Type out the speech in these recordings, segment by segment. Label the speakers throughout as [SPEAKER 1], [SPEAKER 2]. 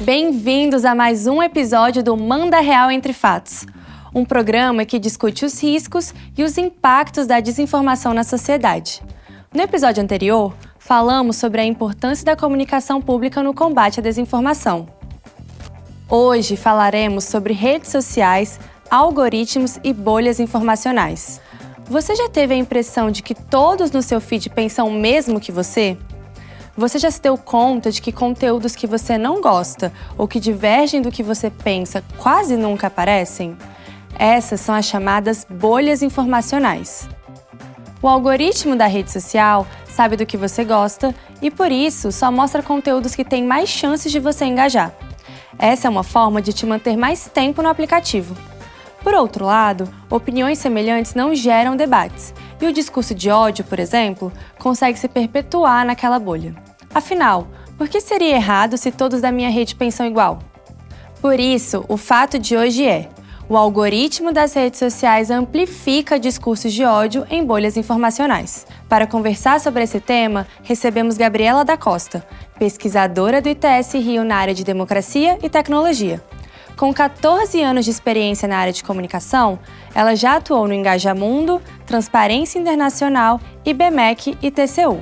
[SPEAKER 1] Bem-vindos a mais um episódio do Manda Real Entre Fatos, um programa que discute os riscos e os impactos da desinformação na sociedade. No episódio anterior, falamos sobre a importância da comunicação pública no combate à desinformação. Hoje falaremos sobre redes sociais, algoritmos e bolhas informacionais. Você já teve a impressão de que todos no seu feed pensam o mesmo que você? Você já se deu conta de que conteúdos que você não gosta ou que divergem do que você pensa quase nunca aparecem? Essas são as chamadas bolhas informacionais. O algoritmo da rede social sabe do que você gosta e, por isso, só mostra conteúdos que têm mais chances de você engajar. Essa é uma forma de te manter mais tempo no aplicativo. Por outro lado, opiniões semelhantes não geram debates, e o discurso de ódio, por exemplo, consegue se perpetuar naquela bolha. Afinal, por que seria errado se todos da minha rede pensam igual? Por isso, o fato de hoje é: o algoritmo das redes sociais amplifica discursos de ódio em bolhas informacionais. Para conversar sobre esse tema, recebemos Gabriela da Costa, pesquisadora do ITS Rio na área de democracia e tecnologia. Com 14 anos de experiência na área de comunicação, ela já atuou no Engajamundo, Transparência Internacional, IBMEC e TCU.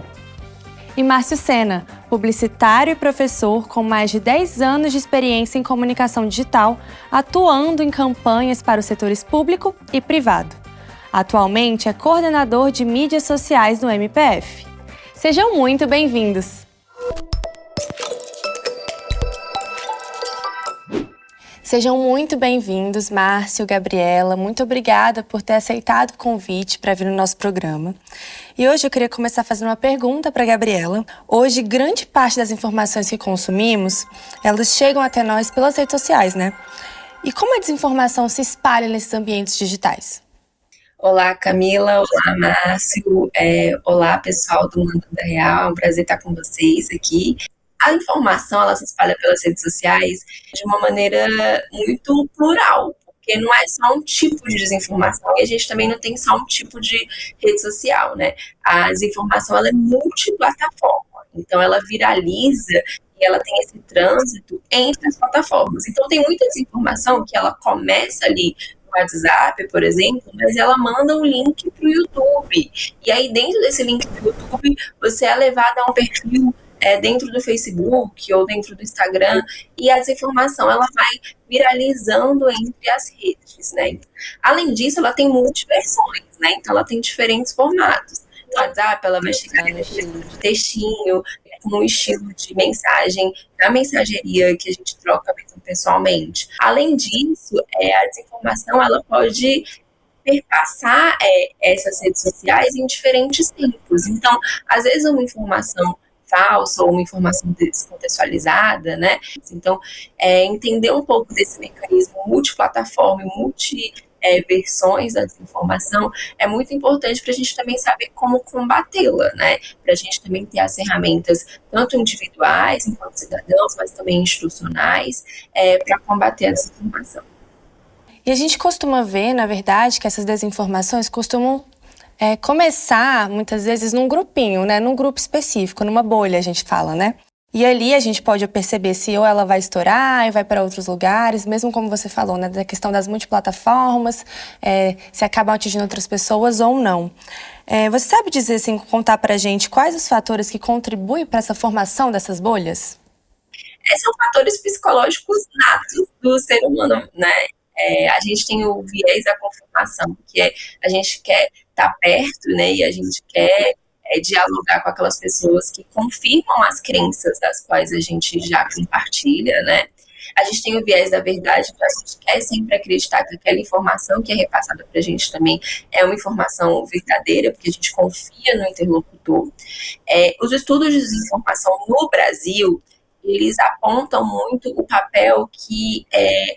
[SPEAKER 1] E Márcio Sena, publicitário e professor com mais de 10 anos de experiência em comunicação digital, atuando em campanhas para os setores público e privado. Atualmente é coordenador de mídias sociais do MPF. Sejam muito bem-vindos! Sejam muito bem-vindos, Márcio, Gabriela. Muito obrigada por ter aceitado o convite para vir no nosso programa. E hoje eu queria começar fazendo uma pergunta para a Gabriela. Hoje, grande parte das informações que consumimos, elas chegam até nós pelas redes sociais, né? E como a desinformação se espalha nesses ambientes digitais?
[SPEAKER 2] Olá, Camila. Olá, Márcio. Olá, pessoal do Mundo da Real. É um prazer estar com vocês aqui. A informação, ela se espalha pelas redes sociais de uma maneira muito plural, porque não é só um tipo de desinformação, e a gente também não tem só um tipo de rede social, né? A desinformação, ela é multiplataforma, então ela viraliza e ela tem esse trânsito entre as plataformas. Então tem muita desinformação que ela começa ali no WhatsApp, por exemplo, mas ela manda um link para o YouTube, e aí dentro desse link do YouTube, você é levado a um perfil dentro do Facebook ou dentro do Instagram, e a desinformação ela vai viralizando entre as redes, né? Além disso, ela tem multiversões, né? Então ela tem diferentes formatos. No WhatsApp, ela vai chegar no estilo de textinho, no estilo de mensagem, na mensageria que a gente troca mesmo pessoalmente. Além disso, a desinformação ela pode perpassar essas redes sociais em diferentes tempos. Então, às vezes uma informação falsa ou uma informação descontextualizada, né? Então, entender um pouco desse mecanismo multiplataforma e multiversões da desinformação é muito importante para a gente também saber como combatê-la, né? Para a gente também ter as ferramentas, tanto individuais, enquanto cidadãos, mas também institucionais, para combater a desinformação.
[SPEAKER 1] E a gente costuma ver, na verdade, que essas desinformações costumam começar, muitas vezes, num grupinho, né? Num grupo específico, numa bolha, a gente fala, né? E ali a gente pode perceber se ou ela vai estourar e vai para outros lugares, mesmo como você falou, né? Da questão das multiplataformas, se acabam atingindo outras pessoas ou não. Você sabe dizer, assim, contar pra gente quais os fatores que contribuem para essa formação dessas bolhas?
[SPEAKER 2] São fatores psicológicos natos do ser humano, né? A gente tem o viés da confirmação, que a gente quer estar perto, né, e a gente quer dialogar com aquelas pessoas que confirmam as crenças das quais a gente já compartilha, né? A gente tem o viés da verdade, que a gente quer sempre acreditar que aquela informação que é repassada para a gente também é uma informação verdadeira, porque a gente confia no interlocutor. Os estudos de desinformação no Brasil, eles apontam muito o papel que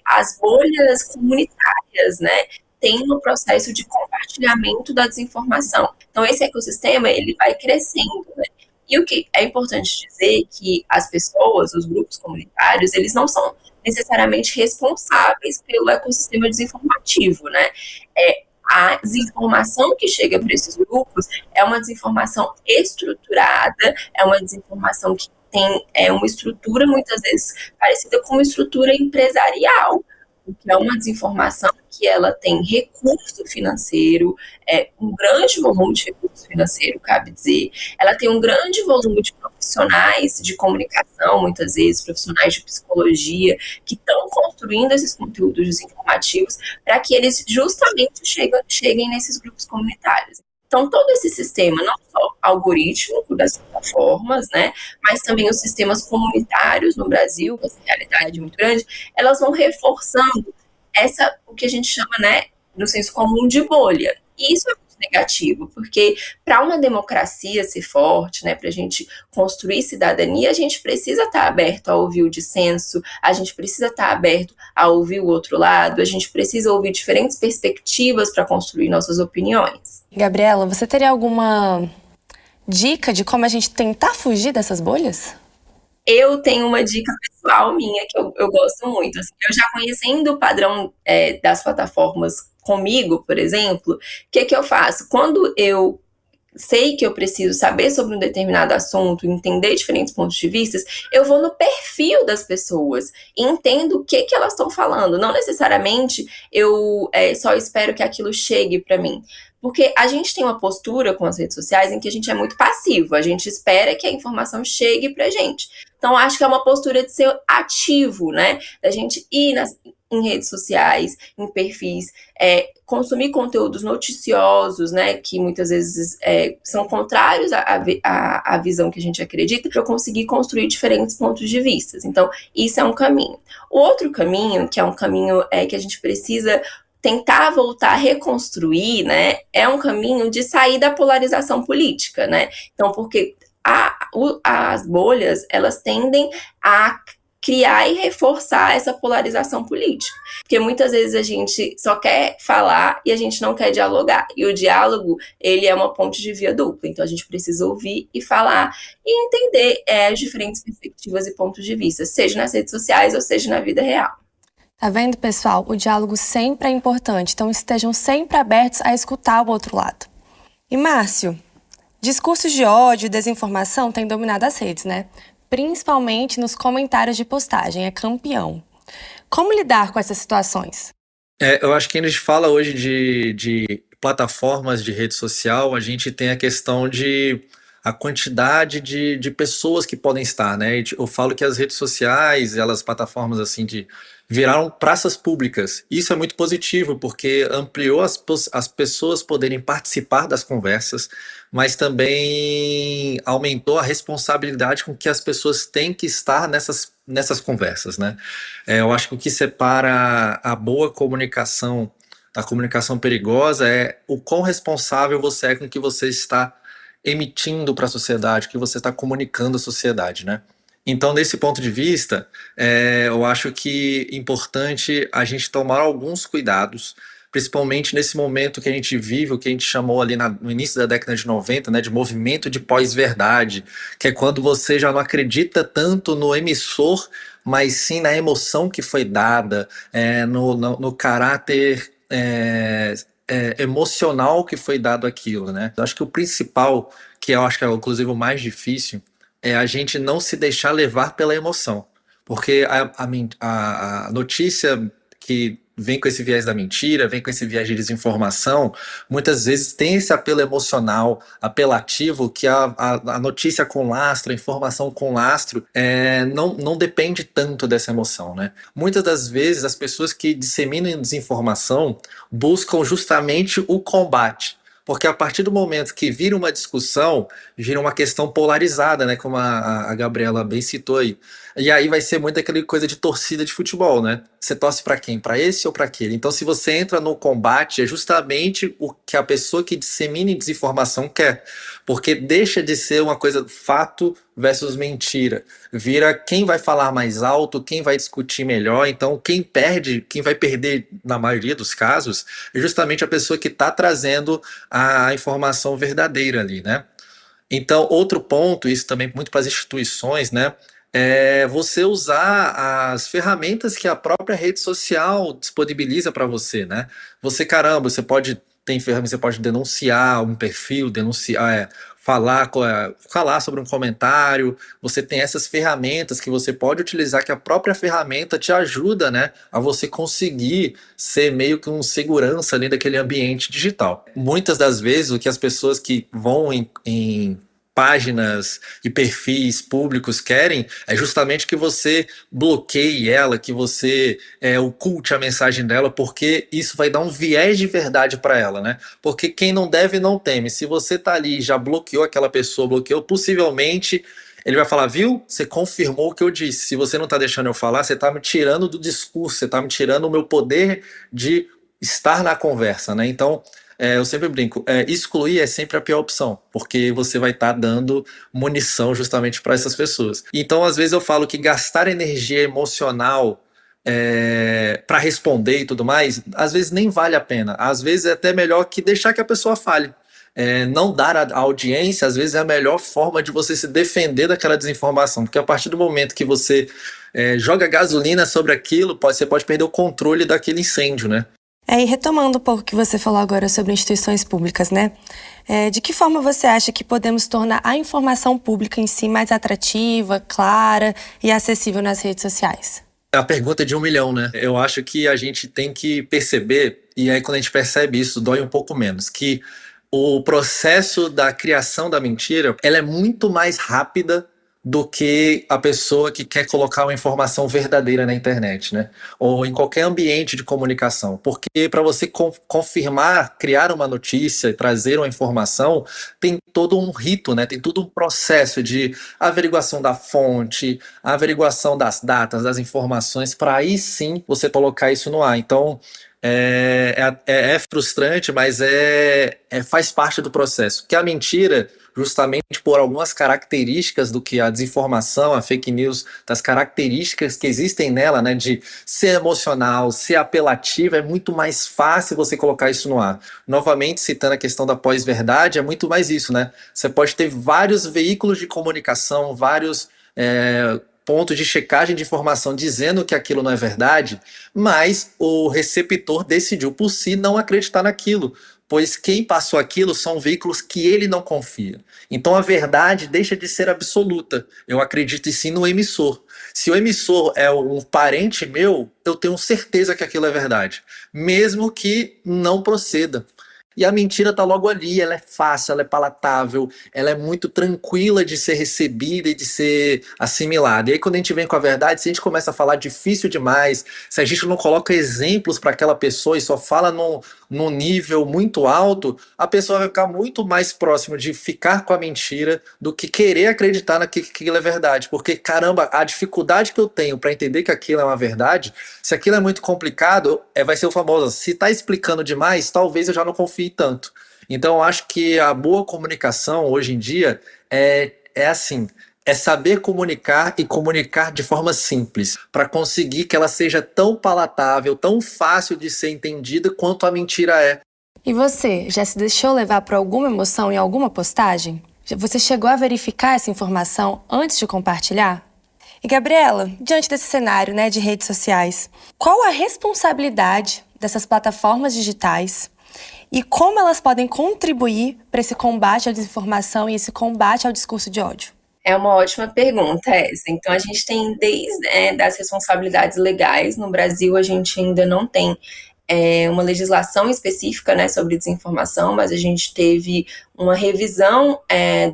[SPEAKER 2] as bolhas comunitárias, né, têm no processo de compartilhamento da desinformação. Então, esse ecossistema, ele vai crescendo, né? E o que é importante dizer que as pessoas, os grupos comunitários, eles não são necessariamente responsáveis pelo ecossistema desinformativo, né? A desinformação que chega para esses grupos é uma desinformação estruturada, é uma desinformação que tem uma estrutura, muitas vezes, parecida com uma estrutura empresarial, o que é uma desinformação que ela tem recurso financeiro, um grande volume de recurso financeiro, cabe dizer, ela tem um grande volume de profissionais de comunicação, muitas vezes, profissionais de psicologia, que estão construindo esses conteúdos desinformativos para que eles justamente cheguem nesses grupos comunitários. Então, todo esse sistema, não só algorítmico das plataformas, né, mas também os sistemas comunitários no Brasil, com essa realidade muito grande, elas vão reforçando o que a gente chama, né, no senso comum de bolha. E isso é muito negativo, porque para uma democracia ser forte, né, para a gente construir cidadania, a gente precisa estar aberto a ouvir o dissenso, a gente precisa estar aberto a ouvir o outro lado, a gente precisa ouvir diferentes perspectivas para construir nossas opiniões.
[SPEAKER 1] Gabriela, você teria alguma dica de como a gente tentar fugir dessas bolhas?
[SPEAKER 2] Eu tenho uma dica pessoal minha que eu gosto muito. Assim, eu já conhecendo o padrão das plataformas comigo, por exemplo, o que eu faço? Quando eu sei que eu preciso saber sobre um determinado assunto, entender diferentes pontos de vista, eu vou no perfil das pessoas e entendo o que elas estão falando. Não necessariamente eu só espero que aquilo chegue para mim. Porque a gente tem uma postura com as redes sociais em que a gente é muito passivo, a gente espera que a informação chegue pra gente. Então, acho que é uma postura de ser ativo, né? Da gente ir em redes sociais, em perfis, consumir conteúdos noticiosos, né? Que muitas vezes são contrários à visão que a gente acredita, para eu conseguir construir diferentes pontos de vista. Então, isso é um caminho. O outro caminho, que é um caminho que a gente precisa tentar voltar a reconstruir, né, é um caminho de sair da polarização política, né? Então, porque as bolhas, elas tendem a criar e reforçar essa polarização política. Porque muitas vezes a gente só quer falar e a gente não quer dialogar. E o diálogo, ele é uma ponte de via dupla. Então, a gente precisa ouvir e falar e entender as diferentes perspectivas e pontos de vista, seja nas redes sociais ou seja na vida real.
[SPEAKER 1] Tá vendo, pessoal? O diálogo sempre é importante, então estejam sempre abertos a escutar o outro lado. E Márcio, discursos de ódio e desinformação têm dominado as redes, né? Principalmente nos comentários de postagem, é campeão. Como lidar com essas situações?
[SPEAKER 3] Eu acho que quando a gente fala hoje de plataformas de rede social, a gente tem a questão de a quantidade de pessoas que podem estar, né? Eu falo que as redes sociais, elas plataformas assim viraram praças públicas. Isso é muito positivo, porque ampliou as pessoas poderem participar das conversas, mas também aumentou a responsabilidade com que as pessoas têm que estar nessas conversas, né? Eu acho que o que separa a boa comunicação da comunicação perigosa é o quão responsável você é com o que você está emitindo para a sociedade, o que você está comunicando à sociedade, né? Então, nesse ponto de vista, eu acho que é importante a gente tomar alguns cuidados, principalmente nesse momento que a gente vive, o que a gente chamou ali no início da década de 90, né, de movimento de pós-verdade, que é quando você já não acredita tanto no emissor, mas sim na emoção que foi dada, no caráter emocional que foi dado aquilo, né? Eu acho que o principal, que eu acho que é inclusive o mais difícil, é a gente não se deixar levar pela emoção. Porque a notícia que vem com esse viés da mentira, vem com esse viés de desinformação, muitas vezes tem esse apelo emocional, apelativo, que a notícia com lastro, a informação com lastro, não depende tanto dessa emoção, né? Muitas das vezes as pessoas que disseminam desinformação buscam justamente o combate. Porque a partir do momento que vira uma discussão, vira uma questão polarizada, né? Como a Gabriela bem citou aí. E aí vai ser muito aquela coisa de torcida de futebol, né? Você torce para quem? Para esse ou para aquele? Então, se você entra no combate, é justamente o que a pessoa que dissemina desinformação quer. Porque deixa de ser uma coisa fato versus mentira. Vira quem vai falar mais alto, quem vai discutir melhor. Então, quem vai perder na maioria dos casos, é justamente a pessoa que está trazendo a informação verdadeira ali, né? Então, outro ponto, isso também muito para as instituições, né? É você usar as ferramentas que a própria rede social disponibiliza para você, né? Você pode denunciar um perfil, falar sobre um comentário. Você tem essas ferramentas que você pode utilizar, que a própria ferramenta te ajuda, né, a você conseguir ser meio que um segurança ali daquele ambiente digital. Muitas das vezes o que as pessoas que vão em páginas e perfis públicos querem é justamente que você bloqueie ela, que você oculte a mensagem dela, porque isso vai dar um viés de verdade para ela, né? Porque quem não deve não teme. Se você tá ali e já bloqueou aquela pessoa, bloqueou, possivelmente ele vai falar, viu? Você confirmou o que eu disse. Se você não tá deixando eu falar, você tá me tirando do discurso, você tá me tirando o meu poder de estar na conversa, né? Então, eu sempre brinco, excluir é sempre a pior opção, porque você vai estar dando munição justamente para essas pessoas. Então, às vezes eu falo que gastar energia emocional para responder e tudo mais, às vezes nem vale a pena. Às vezes é até melhor que deixar que a pessoa fale. Não dar a audiência, às vezes é a melhor forma de você se defender daquela desinformação, porque a partir do momento que você joga gasolina sobre aquilo, você pode perder o controle daquele incêndio, né?
[SPEAKER 1] E retomando um pouco o que você falou agora sobre instituições públicas, né? De que forma você acha que podemos tornar a informação pública em si mais atrativa, clara e acessível nas redes sociais?
[SPEAKER 3] A pergunta é de 1 milhão, né? Eu acho que a gente tem que perceber, e aí quando a gente percebe isso, dói um pouco menos, que o processo da criação da mentira, ela é muito mais rápida do que a pessoa que quer colocar uma informação verdadeira na internet, né? Ou em qualquer ambiente de comunicação. Porque para você confirmar, criar uma notícia e trazer uma informação, tem todo um rito, né? Tem todo um processo de averiguação da fonte, averiguação das datas, das informações, para aí sim você colocar isso no ar. Então, é frustrante, mas faz parte do processo. Porque a mentira, justamente por algumas características do que a desinformação, a fake news, das características que existem nela, né, de ser emocional, ser apelativa, é muito mais fácil você colocar isso no ar. Novamente, citando a questão da pós-verdade, é muito mais isso, né? Você pode ter vários veículos de comunicação, vários pontos de checagem de informação dizendo que aquilo não é verdade, mas o receptor decidiu por si não acreditar naquilo, pois quem passou aquilo são veículos que ele não confia. Então a verdade deixa de ser absoluta. Eu acredito sim no emissor. Se o emissor é um parente meu, eu tenho certeza que aquilo é verdade, mesmo que não proceda. E a mentira está logo ali, ela é fácil, ela é palatável, ela é muito tranquila de ser recebida e de ser assimilada. E aí quando a gente vem com a verdade, se a gente começa a falar difícil demais, se a gente não coloca exemplos para aquela pessoa e só fala num nível muito alto, a pessoa vai ficar muito mais próxima de ficar com a mentira do que querer acreditar que aquilo é verdade. Porque, caramba, a dificuldade que eu tenho para entender que aquilo é uma verdade, se aquilo é muito complicado, vai ser o famoso, se está explicando demais, talvez eu já não confie tanto. Então eu acho que a boa comunicação hoje em dia é assim, é saber comunicar e comunicar de forma simples, para conseguir que ela seja tão palatável, tão fácil de ser entendida quanto a mentira é.
[SPEAKER 1] E você, já se deixou levar por alguma emoção em alguma postagem? Você chegou a verificar essa informação antes de compartilhar? E Gabriela, diante desse cenário, né, de redes sociais, qual a responsabilidade dessas plataformas digitais e como elas podem contribuir para esse combate à desinformação e esse combate ao discurso de ódio?
[SPEAKER 2] É uma ótima pergunta essa. Então, a gente tem desde das responsabilidades legais. No Brasil, a gente ainda não tem uma legislação específica, né, sobre desinformação, mas a gente teve uma revisão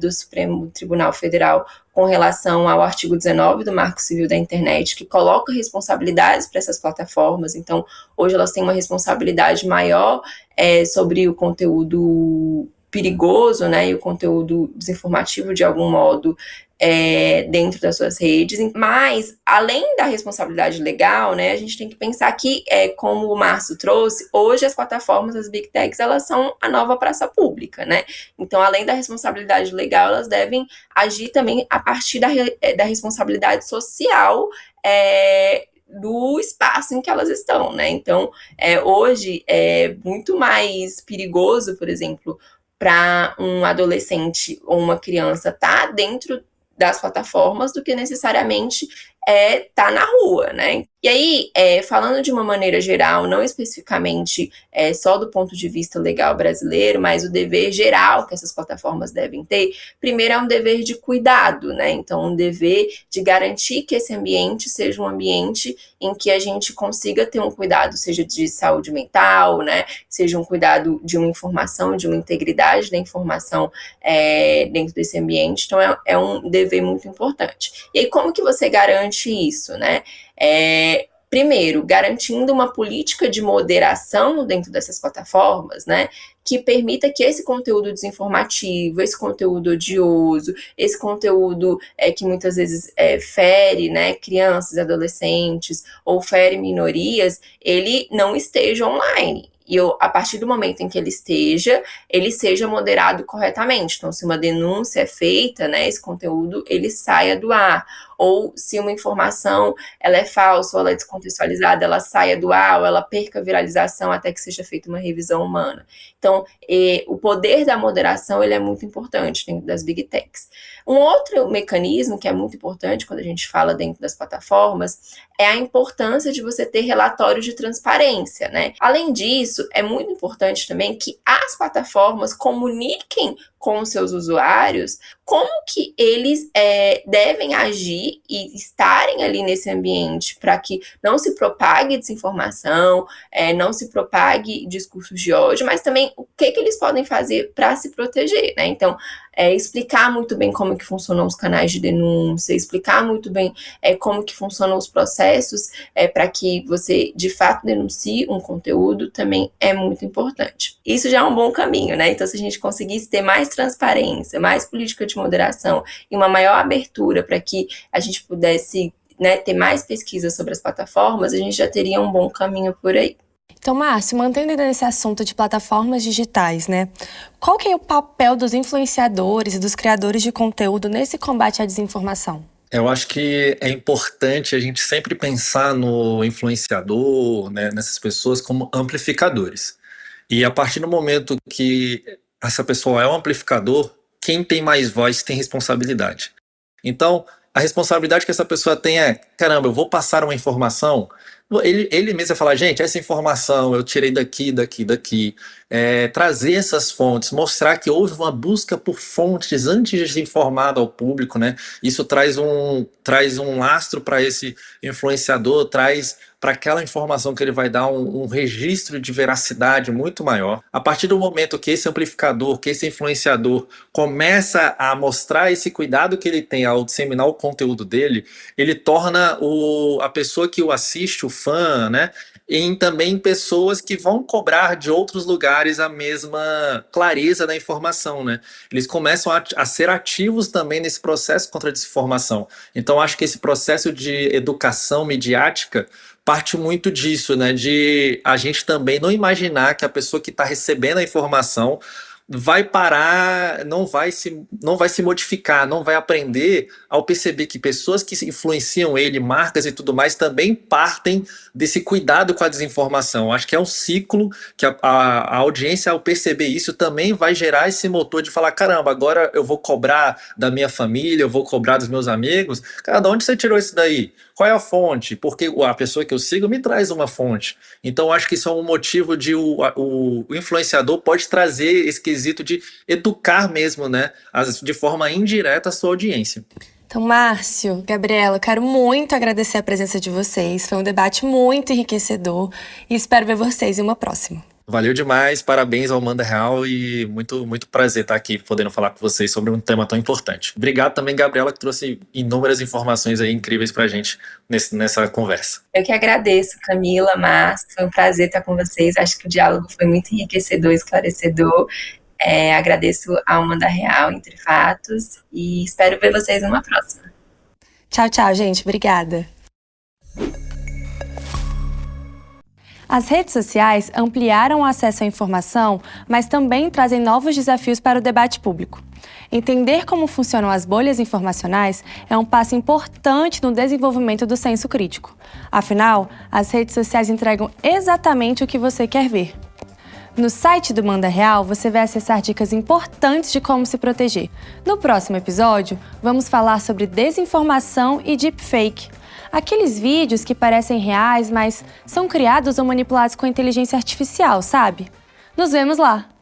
[SPEAKER 2] do Supremo Tribunal Federal com relação ao artigo 19 do Marco Civil da Internet, que coloca responsabilidades para essas plataformas. Então, hoje elas têm uma responsabilidade maior sobre o conteúdo perigoso, né, e o conteúdo desinformativo de algum modo dentro das suas redes. Mas, além da responsabilidade legal, né, a gente tem que pensar que, como o Márcio trouxe, hoje as plataformas, as Big Techs, elas são a nova praça pública, né? Então, além da responsabilidade legal, elas devem agir também a partir da responsabilidade social do espaço em que elas estão, né? Então, hoje é muito mais perigoso, por exemplo, para um adolescente ou uma criança estar dentro das plataformas do que necessariamente tá na rua, né? E aí, falando de uma maneira geral, não especificamente só do ponto de vista legal brasileiro, mas o dever geral que essas plataformas devem ter, primeiro é um dever de cuidado, né? Então, um dever de garantir que esse ambiente seja um ambiente em que a gente consiga ter um cuidado, seja de saúde mental, né? Seja um cuidado de uma informação, de uma integridade da informação dentro desse ambiente. Então, é um dever muito importante. E aí, como que você garante isso, né? Primeiro, garantindo uma política de moderação dentro dessas plataformas, né, que permita que esse conteúdo desinformativo, esse conteúdo odioso, esse conteúdo que muitas vezes fere, né, crianças, adolescentes ou fere minorias, ele não esteja online. E a partir do momento em que ele seja moderado corretamente. Então, se uma denúncia é feita, né, esse conteúdo, ele saia do ar. Ou se uma informação ela é falsa ou ela é descontextualizada, ela saia do ar ou ela perca viralização até que seja feita uma revisão humana. Então, o poder da moderação ele é muito importante dentro das Big Techs. Um outro mecanismo que é muito importante quando a gente fala dentro das plataformas é a importância de você ter relatórios de transparência, né? Além disso, é muito importante também que as plataformas comuniquem com os seus usuários como que eles devem agir e estarem ali nesse ambiente para que não se propague desinformação, não se propague discursos de ódio, mas também o que eles podem fazer para se proteger, né? Então, explicar muito bem como que funcionam os canais de denúncia, explicar muito bem como que funcionam os processos para que você, de fato, denuncie um conteúdo, também é muito importante. Isso já é um bom caminho, né? Então, se a gente conseguisse ter mais transparência, mais política de moderação e uma maior abertura para que a gente pudesse, né, ter mais pesquisa sobre as plataformas, a gente já teria um bom caminho por aí.
[SPEAKER 1] Então, Márcio, mantendo nesse assunto de plataformas digitais, né? Qual que é o papel dos influenciadores e dos criadores de conteúdo nesse combate à desinformação?
[SPEAKER 3] Eu acho que é importante a gente sempre pensar no influenciador, né, nessas pessoas como amplificadores. E a partir do momento que essa pessoa é um amplificador, quem tem mais voz tem responsabilidade. Então, a responsabilidade que essa pessoa tem é, caramba, eu vou passar uma informação. Ele mesmo vai falar, gente, essa informação eu tirei daqui. Trazer essas fontes, mostrar que houve uma busca por fontes antes de ser informado ao público, né? Isso traz um lastro para esse influenciador, traz para aquela informação que ele vai dar um registro de veracidade muito maior. A partir do momento que esse amplificador, que esse influenciador começa a mostrar esse cuidado que ele tem ao disseminar o conteúdo dele, ele torna a pessoa que o assiste, o fã, né, em também pessoas que vão cobrar de outros lugares a mesma clareza da informação, né? Eles começam a ser ativos também nesse processo contra a desinformação. Então, acho que esse processo de educação midiática parte muito disso, né? De a gente também não imaginar que a pessoa que está recebendo a informação vai parar, não vai se modificar, não vai aprender ao perceber que pessoas que influenciam ele, marcas e tudo mais, também partem desse cuidado com a desinformação. Acho que é um ciclo que a audiência, ao perceber isso, também vai gerar esse motor de falar, caramba, agora eu vou cobrar da minha família, eu vou cobrar dos meus amigos. Cara, de onde você tirou isso daí? Qual é a fonte? Porque a pessoa que eu sigo me traz uma fonte. Então, acho que isso é um motivo de o influenciador pode trazer esse quesito de educar mesmo, né, de forma indireta a sua audiência.
[SPEAKER 1] Então, Márcio, Gabriela, quero muito agradecer a presença de vocês. Foi um debate muito enriquecedor e espero ver vocês em uma próxima.
[SPEAKER 3] Valeu demais, parabéns ao Manda Real e muito, muito prazer estar aqui podendo falar com vocês sobre um tema tão importante. Obrigado também, Gabriela, que trouxe inúmeras informações aí incríveis pra gente nessa conversa.
[SPEAKER 2] Eu que agradeço, Camila, Márcio, foi um prazer estar com vocês. Acho que o diálogo foi muito enriquecedor, esclarecedor. Agradeço ao Manda Real Entre Fatos e espero ver vocês numa próxima.
[SPEAKER 1] Tchau, tchau, gente. Obrigada. As redes sociais ampliaram o acesso à informação, mas também trazem novos desafios para o debate público. Entender como funcionam as bolhas informacionais é um passo importante no desenvolvimento do senso crítico. Afinal, as redes sociais entregam exatamente o que você quer ver. No site do Manda Real, você vai acessar dicas importantes de como se proteger. No próximo episódio, vamos falar sobre desinformação e deepfake. Aqueles vídeos que parecem reais, mas são criados ou manipulados com inteligência artificial, sabe? Nos vemos lá!